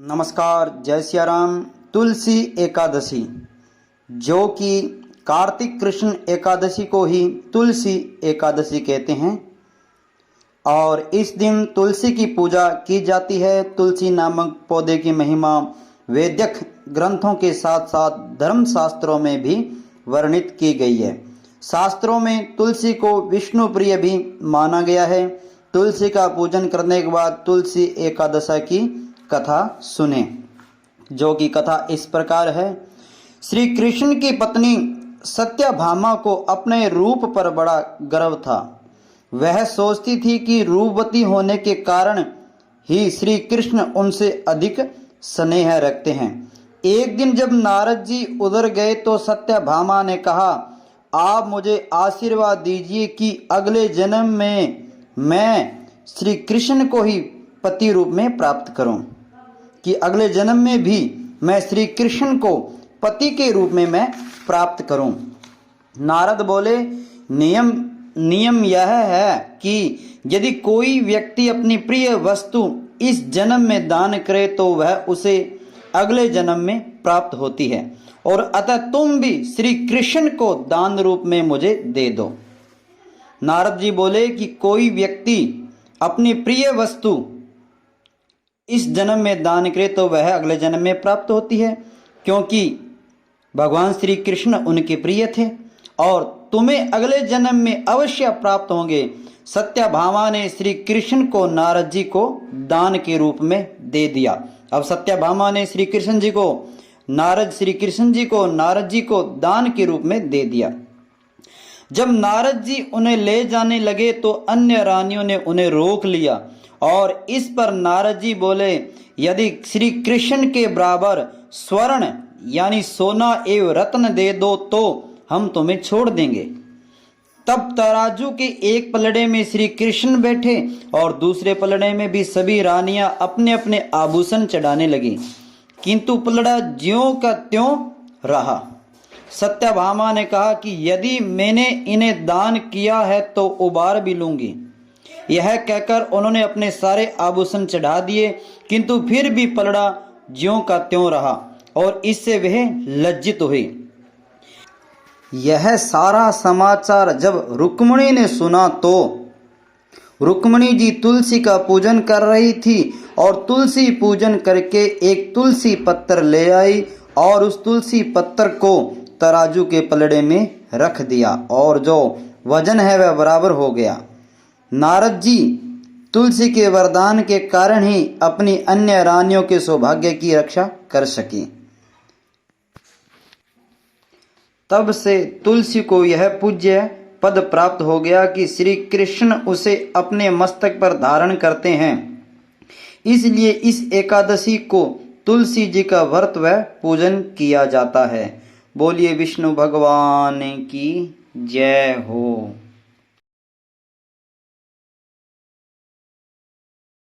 नमस्कार, जय सिया राम। तुलसी एकादशी, जो कि कार्तिक कृष्ण एकादशी को ही तुलसी एकादशी कहते हैं और इस दिन तुलसी की पूजा की जाती है। तुलसी नामक पौधे की महिमा वैदिक ग्रंथों के साथ साथ धर्म शास्त्रों में भी वर्णित की गई है। शास्त्रों में तुलसी को विष्णु प्रिय भी माना गया है। तुलसी का पूजन करने के बाद तुलसी एकादशी की कथा सुने, जो कि कथा इस प्रकार है। श्री कृष्ण की पत्नी सत्यभामा को अपने रूप पर बड़ा गर्व था। वह सोचती थी कि रूपवती होने के कारण ही श्री कृष्ण उनसे अधिक स्नेह रखते हैं। एक दिन जब नारद जी उधर गए तो सत्यभामा ने कहा, आप मुझे आशीर्वाद दीजिए कि अगले जन्म में मैं श्री कृष्ण को ही पति रूप में प्राप्त करूं, कि अगले जन्म में भी मैं श्री कृष्ण को पति के रूप में मैं प्राप्त करूं। नारद बोले, नियम यह है कि यदि कोई व्यक्ति अपनी प्रिय वस्तु इस जन्म में दान करे तो वह उसे अगले जन्म में प्राप्त होती है, और अतः तुम भी श्री कृष्ण को दान रूप में मुझे दे दो। नारद जी बोले कि कोई व्यक्ति अपनी प्रिय वस्तु इस जन्म में दान करे तो वह अगले जन्म में प्राप्त होती है, क्योंकि भगवान श्री कृष्ण उनके प्रिय थे और तुम्हें अगले जन्म में अवश्य प्राप्त होंगे। सत्यभामा ने श्री कृष्ण को नारद जी को दान के रूप में दे दिया। अब सत्यभामा ने श्री कृष्ण जी को नारद जी को दान के रूप में दे दिया। जब नारद जी उन्हें ले जाने लगे तो अन्य रानियों ने उन्हें रोक लिया और इस पर नारद जी बोले, यदि श्री कृष्ण के बराबर स्वर्ण यानी सोना एवं रत्न दे दो तो हम तुम्हें छोड़ देंगे। तब तराजू के एक पलड़े में श्री कृष्ण बैठे और दूसरे पलड़े में भी सभी रानियां अपने अपने आभूषण चढ़ाने लगी, किंतु पलड़ा ज्यों का त्यों रहा। सत्यभामा ने कहा कि यदि मैंने इन्हें दान किया है तो उबार भी लूंगी। यह कहकर उन्होंने अपने सारे आभूषण चढ़ा दिए, किंतु फिर भी पलड़ा ज्यों का त्यों रहा और इससे वह लज्जित हुई। यह सारा समाचार जब रुक्मिणी ने सुना तो रुक्मिणी जी तुलसी का पूजन कर रही थी और तुलसी पूजन करके एक तुलसी पत्थर ले आई और उस तुलसी पत्थर को तराजू के पलड़े में रख दिया और जो वजन है वह बराबर हो गया। नारद जी तुलसी के वरदान के कारण ही अपनी अन्य रानियों के सौभाग्य की रक्षा कर सकी। तब से तुलसी को यह पूज्य पद प्राप्त हो गया कि श्री कृष्ण उसे अपने मस्तक पर धारण करते हैं। इसलिए इस एकादशी को तुलसी जी का व्रत व पूजन किया जाता है। बोलिए विष्णु भगवान की जय हो।